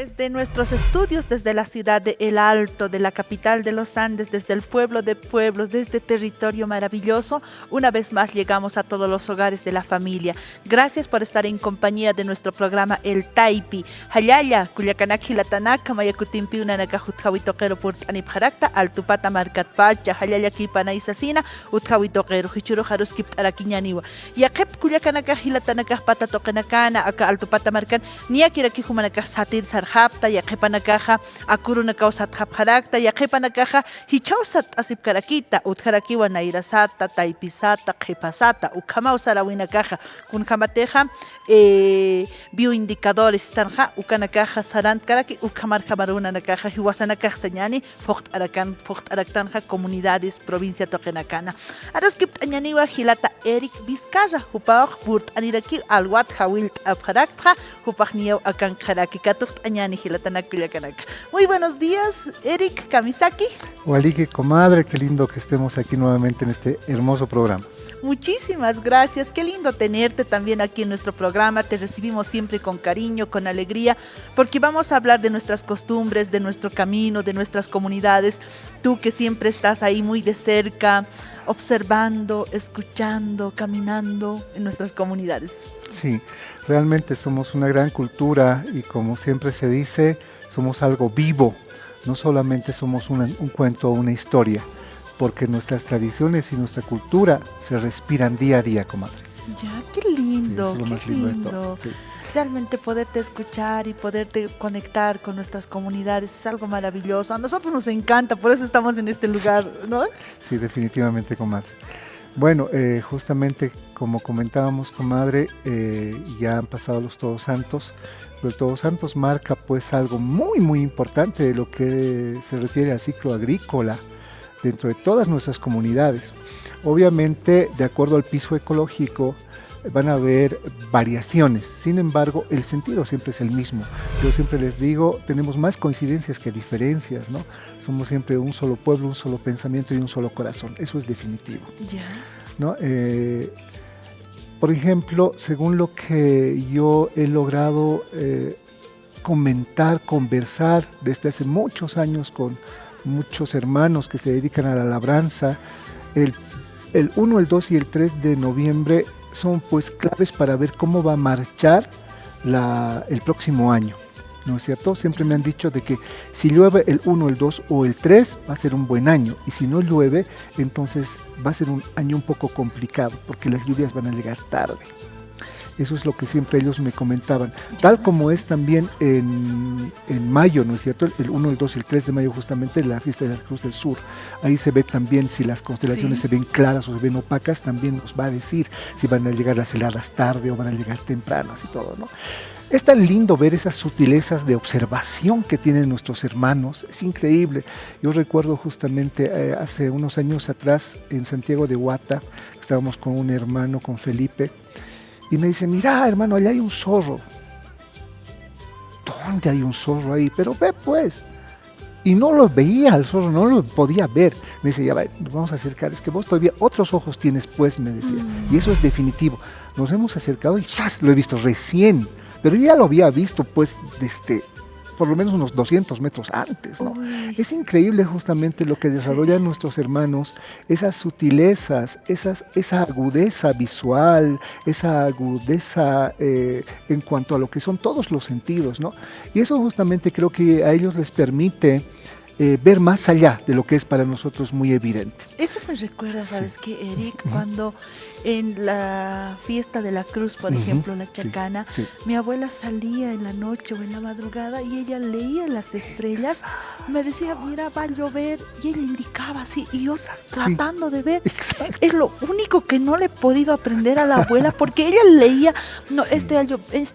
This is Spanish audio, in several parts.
Desde nuestros estudios, desde la ciudad de El Alto, de la capital de los Andes, desde el pueblo de pueblos, de este territorio maravilloso, una vez más llegamos a todos los hogares de la familia. Gracias por estar en compañía de nuestro programa El Taipi. Hayaya, Culiacanaki Latanaka, Mayacutimpi, Unanaka, Jutjawitoquero, Purtanipjarakta, Altupata Marcatpacha, Hayaya Kipana Isasina, Utjawitoquero, Hichuro Haruskip Araquiñaniwa. Yakep Culiacanaka, Hilatanaka, Pata Tokenakana, Aka Altupata Marcan, Niakiraki Humanaka Satir Sarjapta, Yakepanakaja, Akurunaka Satjapjarakta, Yakepanakaja, Hichausat Asipkarakita, Utjarakiwa Nairasata, Taipisata, Kepasata, Ukamau Sarawinakaja, Kunjamateja, bioindicadores tanja, Ukanakaja Sarant Karaki, Ukamar Kamaruna Nakaja, Hiwasanakaja Señani, Focht Araktanja, Comunidades, Provincia Tokenacana. Araskip Añaniwa Gilata Eric Vizcarra, Hupach Burt Anirakir Alwat Hawilt Abjarakta, Hupach Niau Akan Karaki Katucht Añani Gilatanakuliakanaka. Muy buenos días, Eric Kamisaki. Waliki, comadre, qué lindo que estemos aquí nuevamente en este hermoso programa. Muchísimas gracias, qué lindo tenerte también aquí en nuestro programa, te recibimos siempre con cariño, con alegría, porque vamos a hablar de nuestras costumbres, de nuestro camino, de nuestras comunidades, tú que siempre estás ahí muy de cerca, observando, escuchando, caminando en nuestras comunidades. Sí, realmente somos una gran cultura y como siempre se dice, somos algo vivo, no solamente somos un cuento o una historia, porque nuestras tradiciones y nuestra cultura se respiran día a día, comadre. Ya, qué lindo, sí, es lo más qué lindo lindo. de todo. Sí. Realmente poderte escuchar y poderte conectar con nuestras comunidades es algo maravilloso. A nosotros nos encanta, por eso estamos en este lugar, ¿no? Sí, definitivamente, comadre. Bueno, justamente como comentábamos, comadre, ya han pasado los Todos Santos. Los Todos Santos marca pues algo muy, muy importante de lo que se refiere al ciclo agrícola dentro de todas nuestras comunidades. Obviamente, de acuerdo al piso ecológico, van a haber variaciones, sin embargo, el sentido siempre es el mismo. Yo siempre les digo, tenemos más coincidencias que diferencias, ¿no? Somos siempre un solo pueblo, un solo pensamiento y un solo corazón, eso es definitivo. Ya. ¿No? Por ejemplo, según lo que yo he logrado comentar, conversar desde hace muchos años con muchos hermanos que se dedican a la labranza, el 1, el 2 y el 3 de noviembre son pues claves para ver cómo va a marchar el próximo año, ¿no es cierto? Siempre me han dicho de que si llueve el 1, el 2 o el 3 va a ser un buen año, y si no llueve, entonces va a ser un año un poco complicado, porque las lluvias van a llegar tarde. Eso es lo que siempre ellos me comentaban. Tal como es también en mayo, ¿no es cierto? El 1, el 2 y el 3 de mayo, justamente la fiesta de la Cruz del Sur. Ahí se ve también si las constelaciones se ven claras o se ven opacas, también nos va a decir si van a llegar las heladas tarde o van a llegar tempranas y todo, ¿no? Es tan lindo ver esas sutilezas de observación que tienen nuestros hermanos, es increíble. Yo recuerdo justamente hace unos años atrás en Santiago de Huata, estábamos con un hermano, con Felipe, y me dice, mira hermano, allá hay un zorro. ¿Dónde hay un zorro ahí? Pero ve pues. Y no lo veía al zorro, no lo podía ver. Me dice, ya va, nos vamos a acercar, es que vos todavía otros ojos tienes pues, me decía. Y eso es definitivo. Nos hemos acercado y ¡zas! Lo he visto recién. Pero yo ya lo había visto pues desde por lo menos unos 200 metros antes, ¿no? Es increíble justamente lo que desarrollan nuestros hermanos, esas sutilezas, esa agudeza visual, esa agudeza en cuanto a lo que son todos los sentidos, ¿no? Y eso justamente creo que a ellos les permite ver más allá de lo que es para nosotros muy evidente. Eso me recuerda, ¿sabes qué, Eric? Cuando en la fiesta de la Cruz, por ejemplo, la Chacana, mi abuela salía en la noche o en la madrugada y ella leía las estrellas, me decía, mira, va a llover, y ella indicaba así, y yo tratando de ver. Es lo único que no le he podido aprender a la abuela, porque ella leía, no, este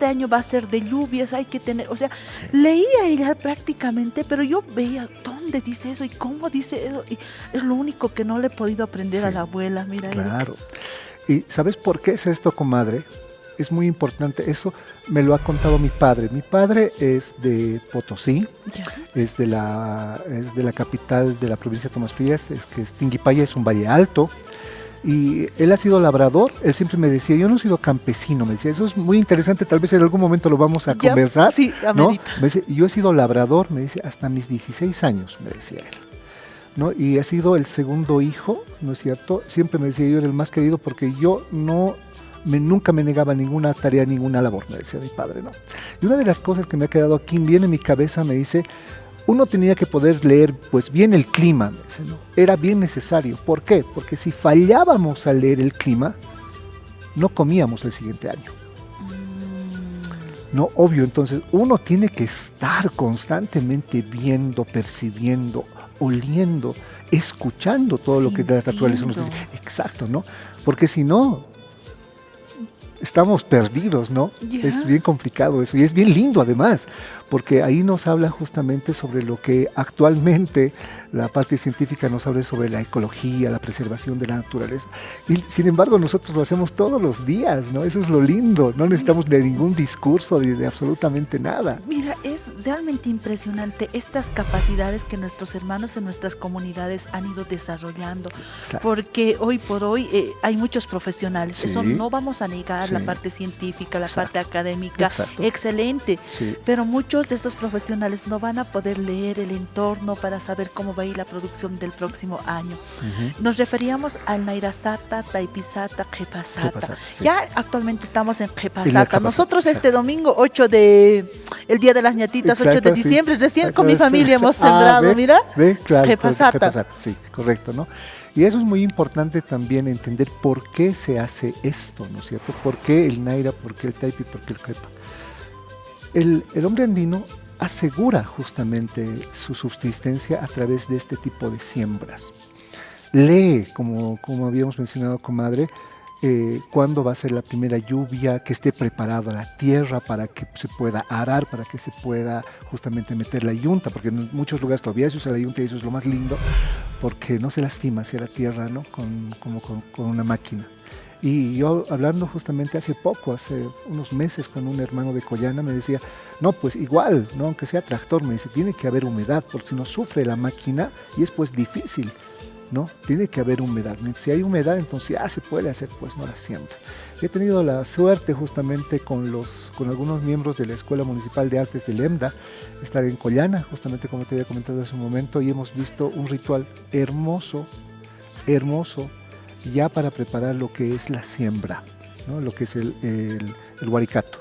año va a ser de lluvias, hay que tener, o sea, leía ella prácticamente, pero yo veía dónde dice eso y cómo dice eso, y es lo único que no le he podido aprender a la abuela, mira. Claro. ¿Y sabes por qué es esto, comadre? Es muy importante, eso me lo ha contado mi padre. Mi padre es de Potosí, es de la capital de la provincia de Tomas Prillas, que es Tinguipaya, es un valle alto. Y él ha sido labrador, él siempre me decía, yo no he sido campesino, me decía, eso es muy interesante, tal vez en algún momento lo vamos a conversar, sí, ¿no? Me dice, yo he sido labrador, me dice, hasta mis 16 años, me decía él, ¿no? Y ha sido el segundo hijo, ¿no es cierto? Siempre me decía, yo era el más querido porque yo nunca me negaba ninguna tarea, ninguna labor, me decía mi padre, ¿no? Y una de las cosas que me ha quedado aquí bien en mi cabeza, me dice, uno tenía que poder leer pues bien el clima, me dice, ¿no? Era bien necesario. ¿Por qué? Porque si fallábamos a leer el clima, no comíamos el siguiente año. No, obvio, entonces uno tiene que estar constantemente viendo, percibiendo, oliendo, escuchando todo lo que la naturaleza nos dice. Exacto, ¿no? Porque si no, estamos perdidos, ¿no? Yeah. Es bien complicado eso y es bien lindo además, porque ahí nos habla justamente sobre lo que actualmente la parte científica nos habla sobre la ecología, la preservación de la naturaleza. Y sin embargo nosotros lo hacemos todos los días, ¿no? Eso es lo lindo, no necesitamos de ningún discurso ni de absolutamente nada. Mira, es realmente impresionante estas capacidades que nuestros hermanos en nuestras comunidades han ido desarrollando. Exacto. Porque hoy por hoy hay muchos profesionales, sí. Eso no vamos a negar, sí. La parte científica, la Exacto. Parte académica, Exacto. Excelente, sí. Pero muchos de estos profesionales no van a poder leer el entorno para saber cómo va a ir la producción del próximo año. Nos referíamos al Nairasata, Taipisata, Qhepasata. Sí. Ya actualmente estamos en Qhepasata. Nosotros este domingo 8 el Día de las Ñatitas, Exacto, 8 de diciembre, sí. Recién con mi familia hemos sembrado, mira. Claro, Qhepasata. Sí, correcto, ¿no? Y eso es muy importante también entender por qué se hace esto, ¿no es cierto? ¿Por qué el Naira, por qué el Taipi, por qué el Qhepa? El hombre andino asegura justamente su subsistencia a través de este tipo de siembras. Lee, como habíamos mencionado, comadre, cuándo va a ser la primera lluvia, que esté preparada la tierra para que se pueda arar, para que se pueda justamente meter la yunta, porque en muchos lugares todavía se usa la yunta y eso es lo más lindo, porque no se lastima hacia la tierra, ¿no? con una máquina. Y yo hablando justamente hace unos meses con un hermano de Collana me decía, no, pues igual, no, aunque sea tractor, me dice, tiene que haber humedad, porque si no sufre la máquina y es pues difícil, ¿no? Tiene que haber humedad. Si hay humedad, entonces ya se puede hacer pues no la siembra. He tenido la suerte justamente con algunos miembros de la Escuela Municipal de Artes de Lemda, estar en Collana, justamente como te había comentado hace un momento, y hemos visto un ritual hermoso, ya para preparar lo que es la siembra, ¿no? Lo que es el huaricato.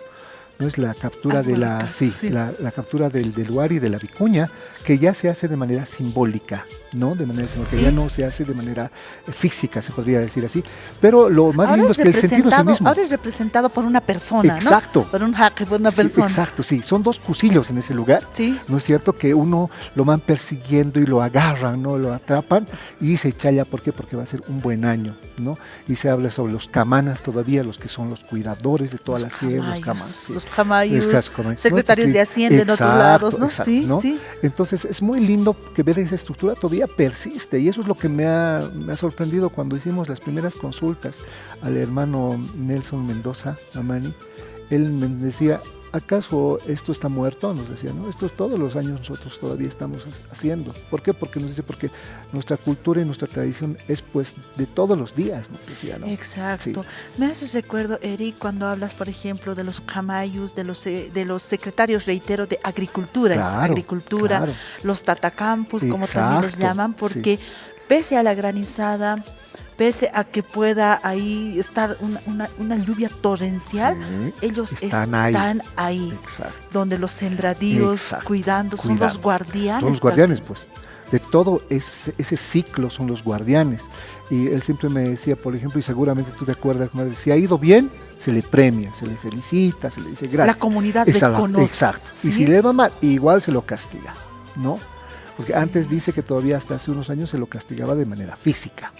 No es la captura la captura del huari, de la vicuña, que ya se hace de manera simbólica, ¿no? De manera simbólica, sí. Ya no se hace de manera física, se podría decir así. Pero lo más lindo es que el sentido es el mismo. Ahora es representado por una persona, exacto. ¿no? Por un jaque, por una persona. Exacto, sí. Son dos cusillos en ese lugar, sí. ¿No es cierto? Que uno lo van persiguiendo y lo agarran, ¿no? Lo atrapan y se challa. ¿Por qué? Porque va a ser un buen año, ¿no? Y se habla sobre los camanas todavía, los que son los cuidadores de toda la siembra, los camanas. Sí. Los camayos, secretarios de Hacienda en otros lados, ¿no? Exacto, sí, ¿no? Sí. Entonces es muy lindo que ver esa estructura todavía persiste y eso es lo que me ha sorprendido cuando hicimos las primeras consultas al hermano Nelson Mendoza Amani. Él me decía, ¿acaso esto está muerto? Nos decía, no, esto todos los años nosotros todavía estamos haciendo. ¿Por qué? Porque nos dice, porque nuestra cultura y nuestra tradición es pues de todos los días, nos decía, ¿no? Exacto. Sí. Me haces recuerdo, Eric, cuando hablas, por ejemplo, de los camayus, de los secretarios, reitero, de agricultura, claro. Los tatacampus, como también los llaman, porque pese a la granizada, pese a que pueda ahí estar una lluvia torrencial, ellos están ahí donde los sembradíos cuidando, son los guardianes. Son los guardianes, pues, de todo ese ciclo son los guardianes. Y él siempre me decía, por ejemplo, y seguramente tú te acuerdas, madre, si ha ido bien, se le premia, se le felicita, se le dice gracias. La comunidad reconoce. Exacto. ¿Sí? Y si le va mal, igual se lo castiga, ¿no? Porque antes dice que todavía hasta hace unos años se lo castigaba de manera física,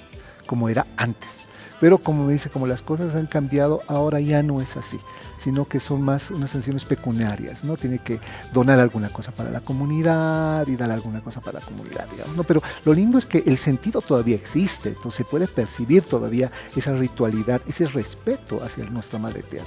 como era antes. Pero como me dice, como las cosas han cambiado, ahora ya no es así, sino que son más unas sanciones pecuniarias, ¿no? Tiene que donar alguna cosa para la comunidad y dar alguna cosa para la comunidad, digamos, ¿no? Pero lo lindo es que el sentido todavía existe, entonces se puede percibir todavía esa ritualidad, ese respeto hacia nuestra Madre Tierra.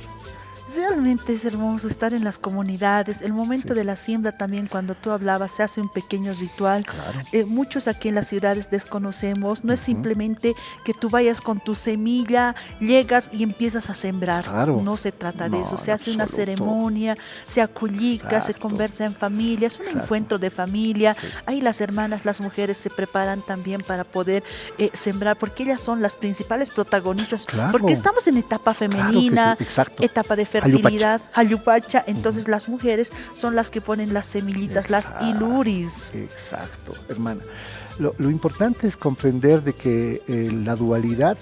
Realmente es hermoso estar en las comunidades. El momento Sí. de la siembra también, cuando tú hablabas, se hace un pequeño ritual. Claro. Muchos aquí en las ciudades desconocemos. No es Ujú. simplemente que tú vayas con tu semilla, llegas y empiezas a sembrar. Claro. No se trata de No, eso. Se en hace una absoluto. ceremonia, se acullica, se Exacto. conversa en familia. Es un Exacto. encuentro de familia. Sí. Ahí las hermanas, las mujeres se preparan también para poder sembrar, porque ellas son las principales protagonistas. Claro. Porque estamos en etapa Claro que femenina, sí, exacto. etapa de fertilidad, Hayupacha, entonces las mujeres son las que ponen las semillitas, las iluris. Exacto, hermana. Lo importante es comprender de que la dualidad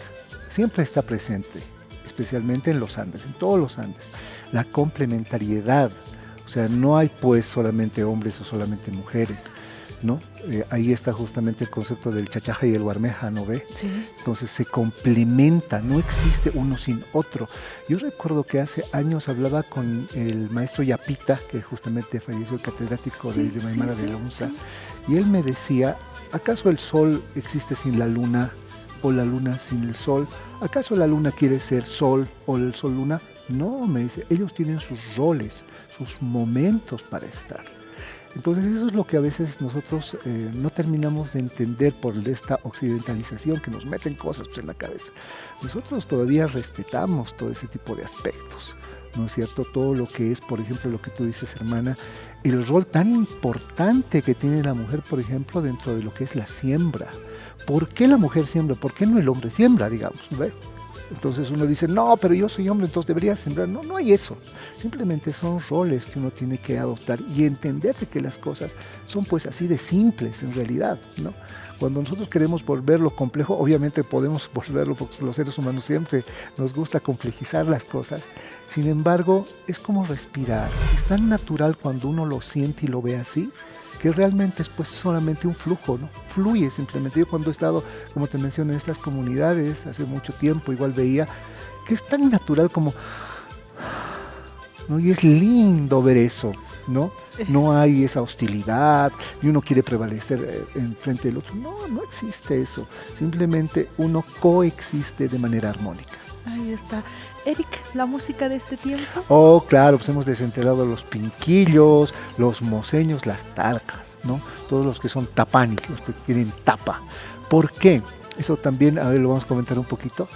siempre está presente, especialmente en los Andes, en todos los Andes. La complementariedad, o sea, no hay pues solamente hombres o solamente mujeres, ¿no? Ahí está justamente el concepto del chachaja y el guarmeja, ¿no ve? Sí. Entonces se complementa, no existe uno sin otro. Yo recuerdo que hace años hablaba con el maestro Yapita, que justamente falleció, el catedrático de Maimara de la UNSA, y él me decía, ¿acaso el sol existe sin la luna o la luna sin el sol? ¿Acaso la luna quiere ser sol o el sol luna? No, me dice, ellos tienen sus roles, sus momentos para estar. Entonces eso es lo que a veces nosotros no terminamos de entender por esta occidentalización que nos meten cosas pues, en la cabeza. Nosotros todavía respetamos todo ese tipo de aspectos, ¿no es cierto? Todo lo que es, por ejemplo, lo que tú dices, hermana, el rol tan importante que tiene la mujer, por ejemplo, dentro de lo que es la siembra. ¿Por qué la mujer siembra? ¿Por qué no el hombre siembra, digamos? ¿Ve? Entonces uno dice, no, pero yo soy hombre, entonces debería sembrar. No, no hay eso. Simplemente son roles que uno tiene que adoptar y entender de que las cosas son pues así de simples en realidad, ¿no? Cuando nosotros queremos volverlo complejo, obviamente podemos volverlo porque los seres humanos siempre nos gusta complejizar las cosas. Sin embargo, es como respirar. Es tan natural cuando uno lo siente y lo ve así, que realmente es pues solamente un flujo, ¿no? Fluye simplemente. Yo cuando he estado, como te mencioné, en estas comunidades hace mucho tiempo, igual veía que es tan natural como, ¿no? Y es lindo ver eso, ¿no? No hay esa hostilidad y uno quiere prevalecer en frente del otro. No, no existe eso. Simplemente uno coexiste de manera armónica. Ahí está. Eric, la música de este tiempo. Oh, claro, pues hemos desenterrado los pinquillos, los moseños, las tarcas, ¿no? Todos los que son tapani, los que tienen tapa. ¿Por qué? Eso también, a ver, lo vamos a comentar un poquito.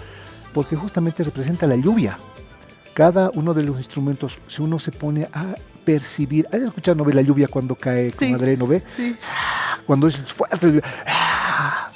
Porque justamente representa la lluvia. Cada uno de los instrumentos, si uno se pone a percibir, ¿has escuchado, no ve la lluvia cuando cae, Sí. comadre, no ve? Sí. Cuando es fuerte,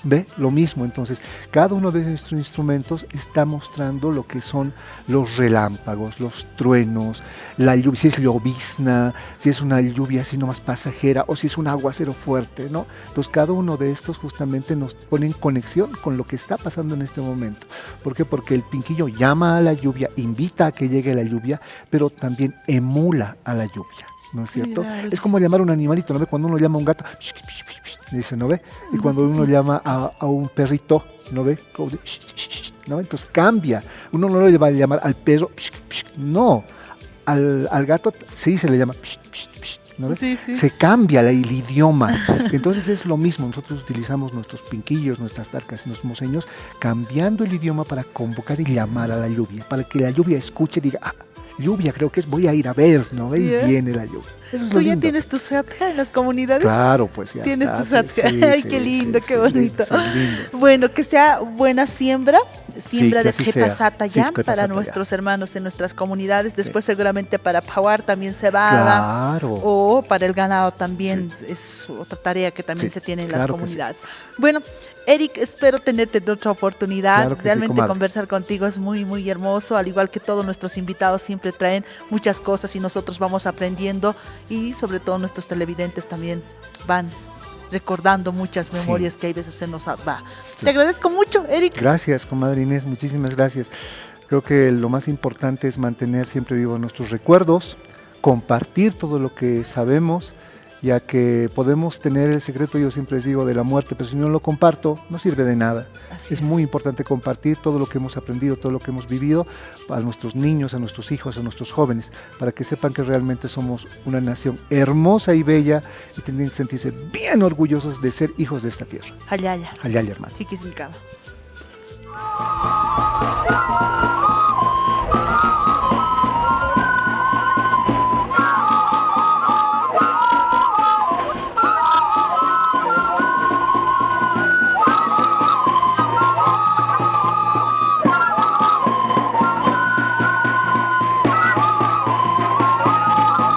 ¿ve? Lo mismo. Entonces, cada uno de estos instrumentos está mostrando lo que son los relámpagos, los truenos, la lluvia, si es llovizna, si es una lluvia así nomás pasajera o si es un aguacero fuerte, ¿no? Entonces, cada uno de estos justamente nos pone en conexión con lo que está pasando en este momento. ¿Por qué? Porque el pinquillo llama a la lluvia, invita a que llegue la lluvia, pero también emula a la lluvia. ¿No es cierto? Dale. Es como llamar a un animalito, ¿no ve? Cuando uno llama a un gato, dice, ¿no ve? Y cuando uno llama a un perrito, ¿no ve? ¿No? Entonces cambia. Uno no le va a llamar al perro, no. Al gato sí se le llama, ¿no ve? Sí, sí. Se cambia el idioma. Entonces es lo mismo. Nosotros utilizamos nuestros pinquillos, nuestras tarcas y nuestros moseños, cambiando el idioma para convocar y llamar a la lluvia, para que la lluvia escuche y diga, ah, lluvia creo que es, voy a ir a ver, ¿no? Y Yeah. viene la lluvia. Eso es ¿Tú lo ya lindo. tienes tu sadhya en las comunidades? Claro, pues ya Tienes está. tu sadhya. Ay, qué lindo, qué bonito. Lindo. Bueno, que sea buena siembra Sí, que de así sea. Jepasata Sí, ya Jepasata para ya. nuestros hermanos en nuestras comunidades, después seguramente para Pawar también cebada, Claro. o para el ganado también, es otra tarea que también Sí, se tiene en claro las que sí. comunidades. Bueno, Eric, espero tenerte en otra oportunidad. Claro que sí, Realmente comadre. conversar contigo es muy, muy hermoso, al igual que todos nuestros invitados siempre traen muchas cosas y nosotros vamos aprendiendo y sobre todo nuestros televidentes también van recordando muchas memorias que hay veces se nos va. Sí. Te agradezco mucho, Eric. Gracias, comadre Inés, muchísimas gracias. Creo que lo más importante es mantener siempre vivos nuestros recuerdos, compartir todo lo que sabemos, ya que podemos tener el secreto, yo siempre les digo, de la muerte, pero si no lo comparto, no sirve de nada. Así Es muy importante compartir todo lo que hemos aprendido, todo lo que hemos vivido a nuestros niños, a nuestros hijos, a nuestros jóvenes, para que sepan que realmente somos una nación hermosa y bella y tienen que sentirse bien orgullosos de ser hijos de esta tierra. Hayaya, Hayali, hermano. Hikizinkaba.